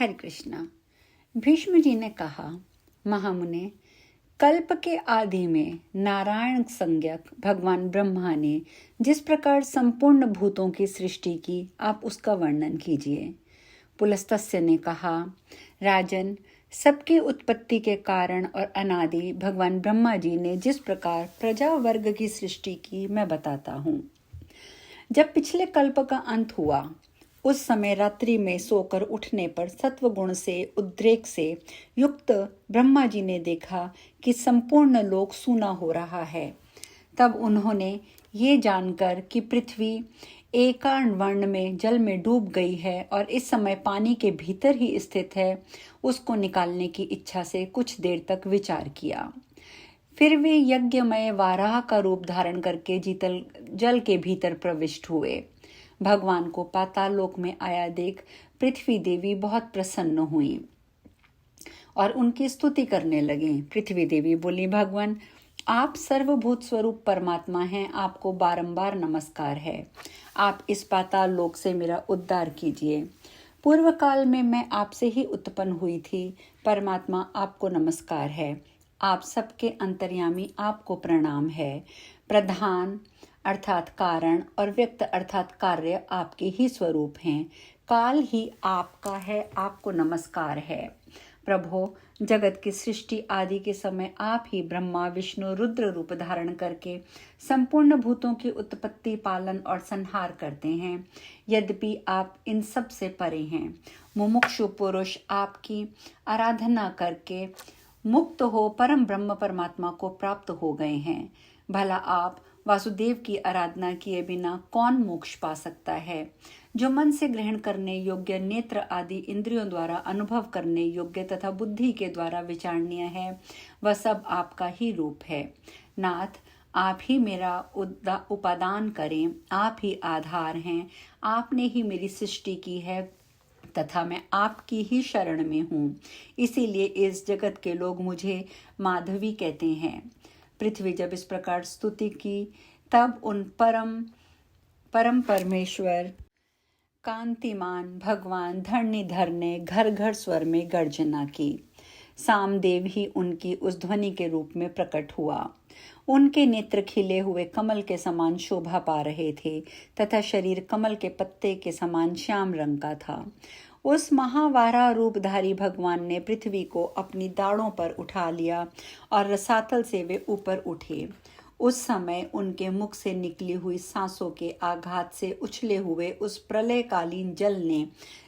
हरे कृष्णा। भीष्म जी ने कहा, महामुने, कल्प के आदि में नारायण संज्ञक भगवान ब्रह्मा ने जिस प्रकार संपूर्ण भूतों की सृष्टि की, आप उसका वर्णन कीजिए। पुलस्त्य ने कहा, राजन, सबकी उत्पत्ति के कारण और अनादि भगवान ब्रह्मा जी ने जिस प्रकार प्रजा वर्ग की सृष्टि की, मैं बताता हूँ। जब पिछले कल्प का अंत हुआ, उस समय रात्रि में सोकर उठने पर सत्व गुण से उद्रेक से युक्त ब्रह्मा जी ने देखा कि संपूर्ण लोक सूना हो रहा है। तब उन्होंने ये जानकर कि पृथ्वी एकार्ण वर्ण में जल में डूब गई है और इस समय पानी के भीतर ही स्थित है, उसको निकालने की इच्छा से कुछ देर तक विचार किया। फिर वे यज्ञमय वाराह का रूप धारण करके जल के भीतर प्रविष्ट हुए। भगवान को पाताल लोक में आया देख पृथ्वी देवी बहुत प्रसन्न हुई और उनकी स्तुति करने लगी। पृथ्वी देवी बोली, भगवान, आप सर्वभूत स्वरूप परमात्मा हैं, आपको बारंबार नमस्कार है। आप इस पाताल लोक से मेरा उद्धार कीजिए। पूर्व काल में मैं आपसे ही उत्पन्न हुई थी। परमात्मा, आपको नमस्कार है। आप सबके अंतर्यामी, आपको प्रणाम है। प्रधान अर्थात कारण और व्यक्त अर्थात कार्य आपके ही स्वरूप हैं। काल ही आपका है, आपको नमस्कार है। प्रभो, जगत की सृष्टि आदि के समय आप ही ब्रह्मा विष्णु रुद्र रूप धारण करके संपूर्ण भूतों की उत्पत्ति, पालन और संहार करते हैं। यद्यपि आप इन सब से परे हैं। मुमुक्षु पुरुष आपकी आराधना करके मुक्त हो परम ब्रह्म परमात्मा को प्राप्त हो गए हैं। भला आप वासुदेव की आराधना किए बिना कौन मोक्ष पा सकता है? जो मन से ग्रहण करने योग्य, नेत्र आदि इंद्रियों द्वारा अनुभव करने योग्य तथा बुद्धि के द्वारा विचारणीय है, वह सब आपका ही रूप है। नाथ, आप ही मेरा उपादान करें, आप ही आधार हैं। आपने ही मेरी सृष्टि की है तथा मैं आपकी ही शरण में हूँ। इसीलिए इस जगत के लोग मुझे माधवी कहते हैं। पृथ्वी जब इस प्रकार स्तुति की, तब उन परम परमेश्वर कांतिमान भगवान धरणीधर ने घर घर स्वर में गर्जना की। सामदेव ही उनकी उस ध्वनि के रूप में प्रकट हुआ। उनके नेत्र खिले हुए कमल के समान शोभा पा रहे थे तथा शरीर कमल के पत्ते के समान श्याम रंग का था। उस महावारा रूपधारी भगवान ने पृथ्वी को अपनी दाढ़ों पर उठा लिया और रसातल से वे ऊपर उठे। उस समय उनके मुख से निकली हुई सांसों के आघात से उछले हुए उस प्रलयकालीन जल ने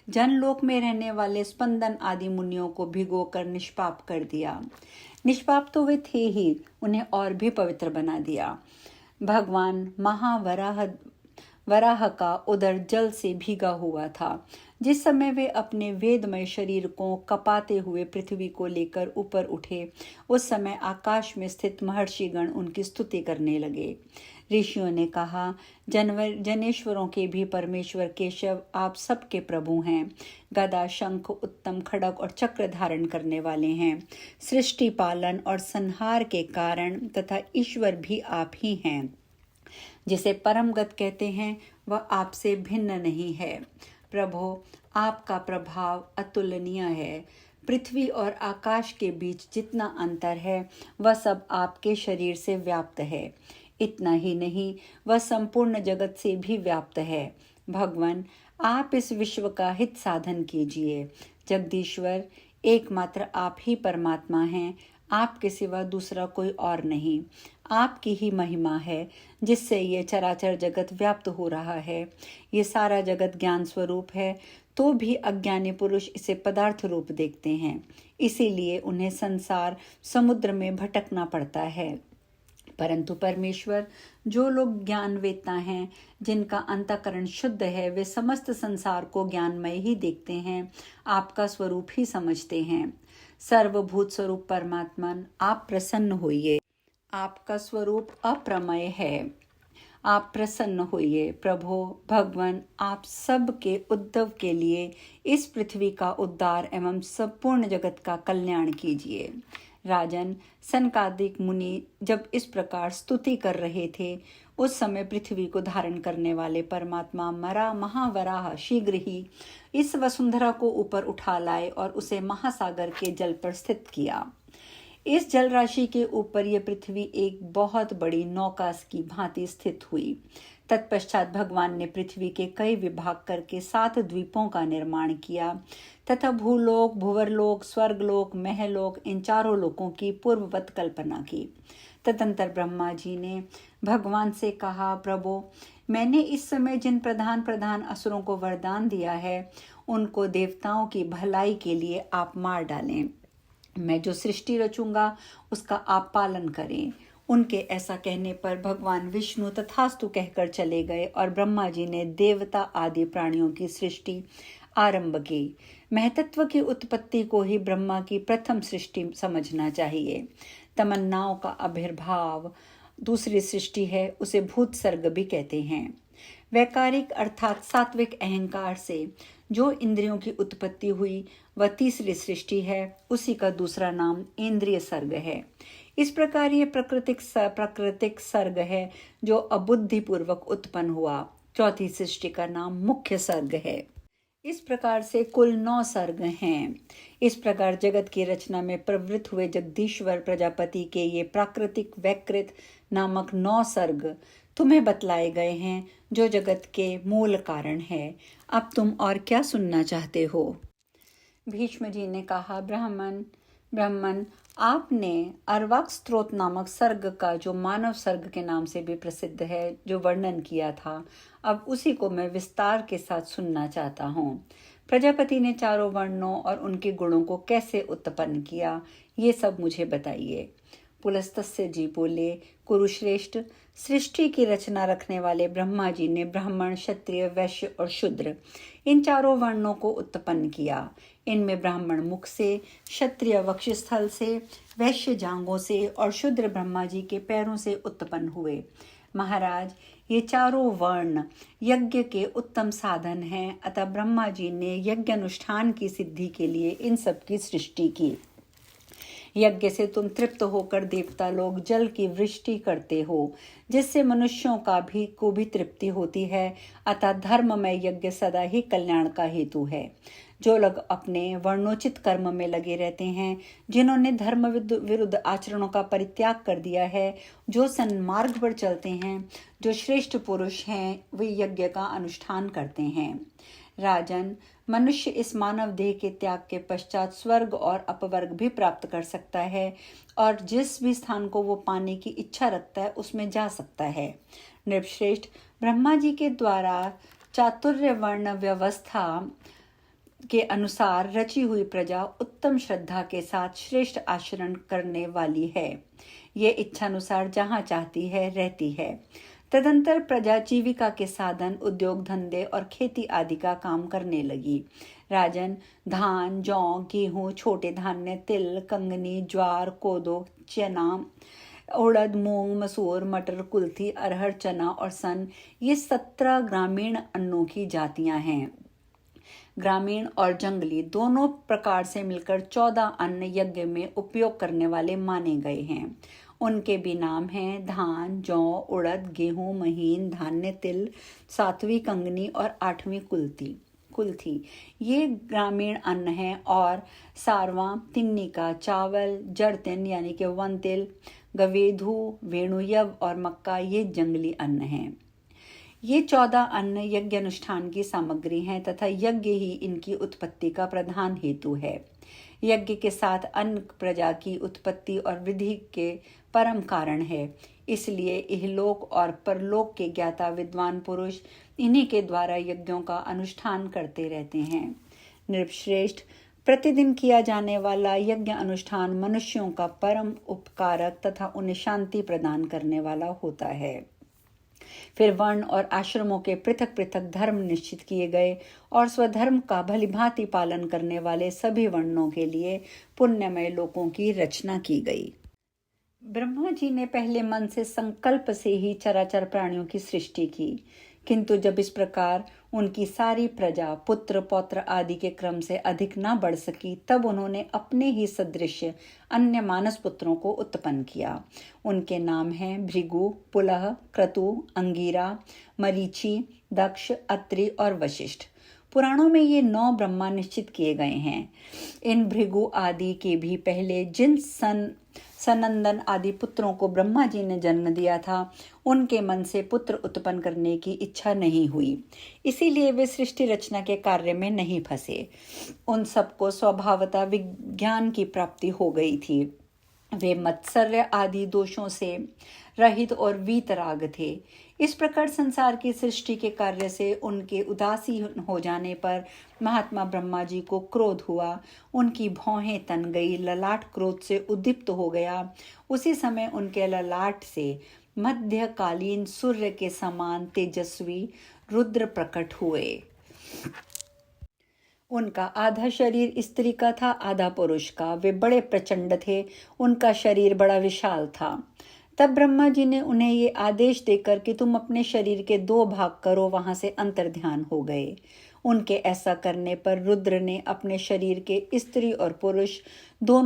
जनलोक में रहने वाले स्पंदन आदि मुनियों को भिगोकर निष्पाप कर दिया। निष्पाप तो वे थे ही, उन्हें और भी पवित्र बना दिया। भगवान वराह का उदर जल से भीगा हुआ था। जिस समय वे अपने वेदमय शरीर को कपाते हुए पृथ्वी को लेकर ऊपर उठे, उस समय आकाश में स्थित महर्षिगण उनकी स्तुति करने लगे। ऋषियों ने कहा, जनेश्वरों के भी परमेश्वर केशव, आप सबके प्रभु हैं। गदा, शंख, उत्तम खड़ग और चक्र धारण करने वाले हैं। सृष्टि, पालन और संहार के कारण तथा ईश्वर भी आप ही हैं। जिसे परमगत कहते हैं, वह आपसे भिन्न नहीं है। प्रभो, आपका प्रभाव अतुलनीय है। पृथ्वी और आकाश के बीच जितना अंतर है, वह सब आपके शरीर से व्याप्त है। इतना ही नहीं, वह संपूर्ण जगत से भी व्याप्त है। भगवान, आप इस विश्व का हित साधन कीजिए। जगदीश्वर, एकमात्र आप ही परमात्मा हैं। आपके सिवा दूसरा कोई और नहीं। आपकी ही महिमा है जिससे ये चराचर जगत व्याप्त हो रहा है। ये सारा जगत ज्ञान स्वरूप है, तो भी अज्ञानी पुरुष इसे पदार्थ रूप देखते हैं। इसीलिए उन्हें संसार समुद्र में भटकना पड़ता है। परंतु परमेश्वर, जो लोग ज्ञानवेत्ता हैं, जिनका अंतःकरण शुद्ध है, वे समस्त संसार को ज्ञानमय ही देखते हैं, आपका स्वरूप ही समझते हैं। सर्वभूत स्वरूप परमात्मन, आप प्रसन्न होइए। आपका स्वरूप अप्रमेय है, आप प्रसन्न होइए। प्रभो भगवान, आप सब के उद्धव के लिए इस पृथ्वी का उद्धार एवं संपूर्ण जगत का कल्याण कीजिए। राजन, सनकादिक मुनि जब इस प्रकार स्तुति कर रहे थे, उस समय पृथ्वी को धारण करने वाले परमात्मा महावराह शीघ्र ही इस वसुंधरा को ऊपर उठा लाए और उसे महासागर के जल पर स्थित किया। इस जल राशि के ऊपर यह पृथ्वी एक बहुत बड़ी नौका की भांति स्थित हुई। तत्पश्चात भगवान ने पृथ्वी के कई विभाग करके 7 द्वीपों का निर्माण किया तथा भूलोक, भुवरलोक, स्वर्गलोक, महलोक, इन चारों लोकों की पूर्ववत कल्पना की। तदंतर ब्रह्मा जी ने भगवान से कहा, प्रभु, मैंने इस समय जिन प्रधान प्रधान असुरों को वरदान दिया है, उनको देवताओं की भलाई के लिए आप मार डालें। मैं जो सृष्टि रचूंगा उसका आप पालन करें। उनके ऐसा कहने पर भगवान विष्णु तथास्तु कहकर चले गए और ब्रह्मा जी ने देवता आदि प्राणियों की सृष्टि आरंभ की। महतत्व की उत्पत्ति को ही ब्रह्मा की प्रथम सृष्टि समझना चाहिए। तमन्नाओं का आविर्भाव दूसरी सृष्टि है, उसे भूत सर्ग भी कहते हैं। वैकारिक अर्थात सात्विक अहंकार से जो इंद्रियों की उत्पत्ति हुई वह तीसरी सृष्टि है, उसी का दूसरा नाम इंद्रिय सर्ग है। इस प्रकार ये प्राकृतिक सर्ग है जो अबुद्धिपूर्वक उत्पन्न हुआ। चौथी सृष्टि का नाम मुख्य सर्ग है। इस प्रकार से कुल 9 सर्ग हैं। इस प्रकार जगत की रचना में प्रवृत्त हुए जगदीश्वर प्रजापति के ये प्राकृतिक वैकृत नामक 9 सर्ग तुम्हें बतलाए गए हैं, जो जगत के मूल कारण है। अब तुम और क्या सुनना चाहते हो? भीष्म जी ने कहा, ब्राह्मण, आपने अर्वाक स्त्रोत नामक सर्ग का, जो मानव सर्ग के नाम से भी प्रसिद्ध है, जो वर्णन किया था, अब उसी को मैं विस्तार के साथ सुनना चाहता हूँ। प्रजापति ने चारों वर्णों और उनके गुणों को कैसे उत्पन्न किया, ये सब मुझे बताइए। पुलस्तस्य जी बोले, कुरुश्रेष्ठ, सृष्टि की रचना रखने वाले ब्रह्मा जी ने ब्राह्मण, क्षत्रिय, वैश्य और शूद्र इन चारों वर्णों को उत्पन्न किया। इनमें ब्राह्मण मुख से, क्षत्रिय वक्षस्थल से, वैश्य जांघों से और शूद्र ब्रह्मा जी के पैरों से उत्पन्न हुए। महाराज, ये चारों वर्ण यज्ञ के उत्तम साधन हैं, अतः ब्रह्मा जी ने यज्ञ अनुष्ठान की सिद्धि के लिए इन सब की सृष्टि की। यज्ञ से तुम तृप्त होकर देवता लोग जल की वृष्टि करते हो, जिससे मनुष्यों को भी तृप्ति होती है। अतः धर्ममय यज्ञ सदा ही कल्याण का हेतु है। जो लोग अपने वर्णोचित कर्म में लगे रहते हैं, जिन्होंने धर्म विरुद्ध आचरणों का परित्याग कर दिया है, जो सन्मार्ग पर चलते हैं, जो श्रेष्ठ पुरुष हैं, वे यज्ञ का अनुष्ठान करते हैं। राजन, मनुष्य इस मानव देह के त्याग के पश्चात स्वर्ग और अपवर्ग भी प्राप्त कर सकता है और जिस भी स्थान को वो पाने की इच्छा रखता है उसमें जा सकता है। नृपश्रेष्ठ, ब्रह्मा जी के द्वारा चातुर्य वर्ण व्यवस्था के अनुसार रची हुई प्रजा उत्तम श्रद्धा के साथ श्रेष्ठ आचरण करने वाली है। ये इच्छानुसार जहाँ चाहती है रहती है। तदंतर प्रजा जीविका के साधन, उद्योग धंधे और खेती आदि का काम करने लगी। राजन, धान, जौ, गेहूं, छोटे धान्य, तिल, कंगनी, ज्वार, कोदो, चना, उड़द, मूंग, मसूर, मटर, कुल्थी, अरहर, चना और सन, ये 17 ग्रामीण अन्नों की जातियां हैं। ग्रामीण और जंगली दोनों प्रकार से मिलकर 14 अन्न यज्ञ में उपयोग करने वाले माने गए हैं। उनके भी नाम हैं धान, जौ, उड़द, गेहूं, महीन, धान्य, तिल, 7वीं कंगनी और 8वीं कुल्थी ये ग्रामीण अन्न हैं। और सारवां, तिन्नी का चावल, जड़तिन यानी कि वन तिल, गवेधु, वेणुयव और मक्का ये जंगली अन्न हैं। ये 14 अन्न यज्ञ अनुष्ठान की सामग्री हैं तथा यज्ञ ही इनकी उत्पत्ति का प्रधान हेतु है। यज्ञ के साथ अन्न प्रजा की उत्पत्ति और वृद्धि के परम कारण है। इसलिए इहलोक और परलोक के ज्ञाता विद्वान पुरुष इन्हीं के द्वारा यज्ञों का अनुष्ठान करते रहते हैं। नृपश्रेष्ठ, प्रतिदिन किया जाने वाला यज्ञ अनुष्ठान मनुष्यों का परम उपकारक तथा उन्हें शांति प्रदान करने वाला होता है। फिर वर्ण और आश्रमों के पृथक पृथक धर्म निश्चित किए गए और स्वधर्म का भलीभांति पालन करने वाले सभी वर्णों के लिए पुण्यमय लोकों की रचना की गई। ब्रह्मा जी ने पहले मन से संकल्प से ही चराचर प्राणियों की सृष्टि की, किंतु जब इस प्रकार उनकी सारी प्रजा पुत्र पौत्र आदि के क्रम से अधिक न बढ़ सकी, तब उन्होंने अपने ही सदृश अन्य मानस पुत्रों को उत्पन्न किया। उनके नाम हैं भृगु, पुलह, क्रतु, अंगिरा, मरीचि, दक्ष, अत्रि और वशिष्ठ। पुराणों में ये 9 ब्रह्मा निश्चित किए गए हैं। इन भृगु आदि के भी पहले जिन सनंदन आदि पुत्रों को ब्रह्मा जी ने जन्म दिया था, उनके मन से पुत्र उत्पन्न करने की इच्छा नहीं हुई, इसीलिए वे सृष्टि रचना के कार्य में नहीं फंसे। उन सबको स्वभावतः विज्ञान की प्राप्ति हो गई थी। वे मत्सर्य आदि दोषों से रहित और वीतराग थे। इस प्रकार संसार की सृष्टि के कार्य से उनके उदासीन हो जाने पर महात्मा ब्रह्मा जी को क्रोध हुआ। उनकी भौहें तन गई, ललाट क्रोध से उद्दीप्त हो गया। उसी समय उनके ललाट से मध्यकालीन सूर्य के समान तेजस्वी रुद्र प्रकट हुए। उनका आधा शरीर स्त्री का था, आधा पुरुष का। वे बड़े प्रचंड थे, उनका शरीर बड़ा विशाल था। तब ब्रह्मा जी ने उन्हें ये आदेश देकर कि तुम अपने शरीर के 2 भाग करो, वहां से अंतर्ध्यान हो गए। उनके ऐसा करने पर रुद्र ने अपने शरीर के स्त्री और पुरुष दो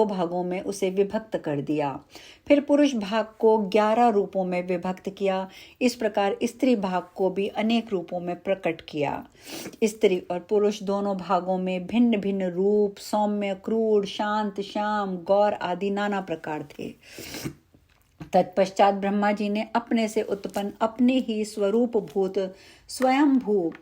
भागों में उसे विभक्त कर दिया। फिर पुरुष भाग को 11 रूपों में विभक्त किया। इस प्रकार स्त्री भाग को भी अनेक रूपों में प्रकट किया। स्त्री और पुरुष दोनों भागों में भिन्न भिन्न रूप, सौम्य, क्रूर, शांत, श्याम, गौर आदि नाना प्रकार थे। तत्पश्चात ब्रह्मा जी ने अपने से उत्पन्न अपने ही स्वरूप भूत स्वयंभू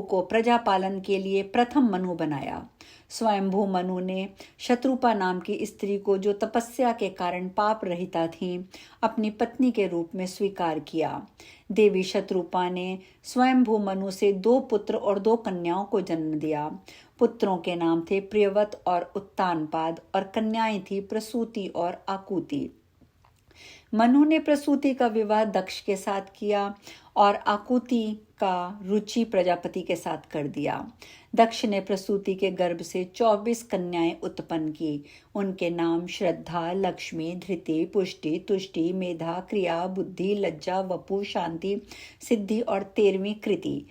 को प्रजा पालन के लिए प्रथम मनु बनाया। स्वयंभू मनु ने शत्रुपा नाम की स्त्री को, जो तपस्या के कारण पाप रहिता थी, अपनी पत्नी के रूप में स्वीकार किया। देवी शत्रुपा ने स्वयंभू मनु से 2 पुत्र और 2 कन्याओं को जन्म दिया। पुत्रों के नाम थे प्रियवत और उत्तानपाद, और कन्याएं थी प्रसूति और आकुति। मनु ने प्रसूति का विवाह दक्ष के साथ किया और आकुति का रुचि प्रजापति के साथ कर दिया। दक्ष ने प्रसूति के गर्भ से 24 कन्याएं उत्पन्न की। उनके नाम श्रद्धा, लक्ष्मी, धृति, पुष्टि, तुष्टि, मेधा, क्रिया, बुद्धि, लज्जा, वपु, शांति, सिद्धि और 13वीं कृति।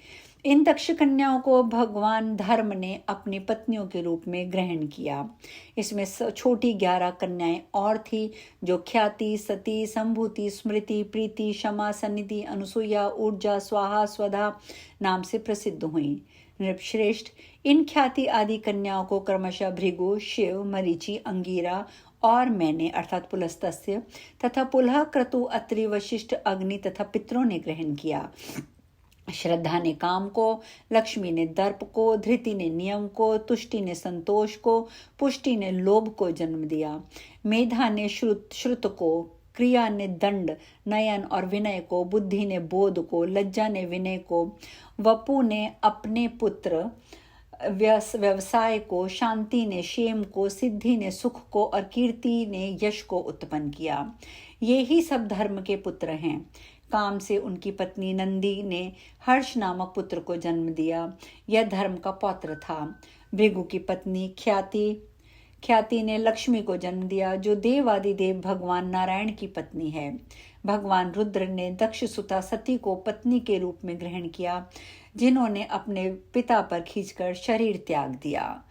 इन दक्ष कन्याओं को भगवान धर्म ने अपनी पत्नियों के रूप में ग्रहण किया। इसमें छोटी 11 कन्याएं और थी, जो ख्याति, सती, संभूति, स्मृति, प्रीति, क्षमा, सन्निधि, अनुसुईया, ऊर्जा, स्वाहा, स्वधा नाम से प्रसिद्ध हुई। नृपश्रेष्ठ, इन ख्याति आदि कन्याओं को क्रमशः भृगु, शिव, मरीचि, अंगिरा और मैंने अर्थात पुलस्त्य तथा पुलह, क्रतु, अत्रि, वशिष्ठ, अग्नि तथा पितरों ने ग्रहण किया। श्रद्धा ने काम को, लक्ष्मी ने दर्प को, धृति ने नियम को, तुष्टि ने संतोष को, पुष्टि ने लोभ को जन्म दिया। मेधा ने श्रुत को, क्रिया ने दंड, नयन और विनय को, बुद्धि ने बोध को, लज्जा ने विनय को, वपु ने अपने पुत्र व्यवसाय को, शांति ने क्षेम को, सिद्धि ने सुख को और कीर्ति ने यश को उत्पन्न किया। ये ही सब धर्म के पुत्र हैं। काम से उनकी पत्नी नंदी ने हर्ष नामक पुत्र को जन्म दिया। यह धर्म का पौत्र था। भृगु की पत्नी ख्याति ने लक्ष्मी को जन्म दिया, जो देवादिदेव भगवान नारायण की पत्नी है। भगवान रुद्र ने दक्ष सुता सती को पत्नी के रूप में ग्रहण किया, जिन्होंने अपने पिता पर खींचकर शरीर त्याग दिया।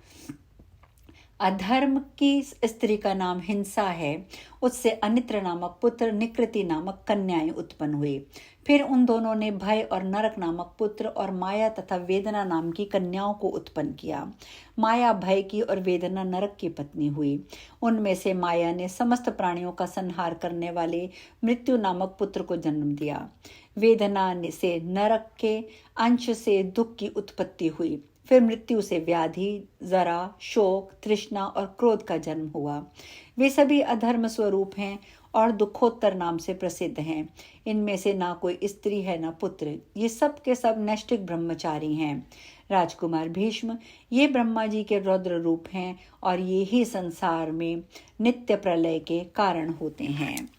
अधर्म की स्त्री का नाम हिंसा है। उससे अनित्र नामक पुत्र, निकृति नामक कन्याएं उत्पन्न हुई। फिर उन दोनों ने भय और नरक नामक पुत्र और माया तथा वेदना नाम की कन्याओं को उत्पन्न किया। माया भय की और वेदना नरक की पत्नी हुई। उनमें से माया ने समस्त प्राणियों का संहार करने वाले मृत्यु नामक पुत्र को जन्म दिया। वेदना से नरक के अंश से दुख की उत्पत्ति हुई। फिर मृत्यु से व्याधि, जरा, शोक, तृष्णा और क्रोध का जन्म हुआ। वे सभी अधर्म स्वरूप हैं और दुखोत्तर नाम से प्रसिद्ध हैं। इनमें से ना कोई स्त्री है ना पुत्र। ये सब के सब नैष्ठिक ब्रह्मचारी हैं। राजकुमार भीष्म, ये ब्रह्मा जी के रौद्र रूप हैं और ये ही संसार में नित्य प्रलय के कारण होते हैं।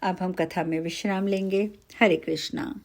अब हम कथा में विश्राम लेंगे। हरे कृष्णा।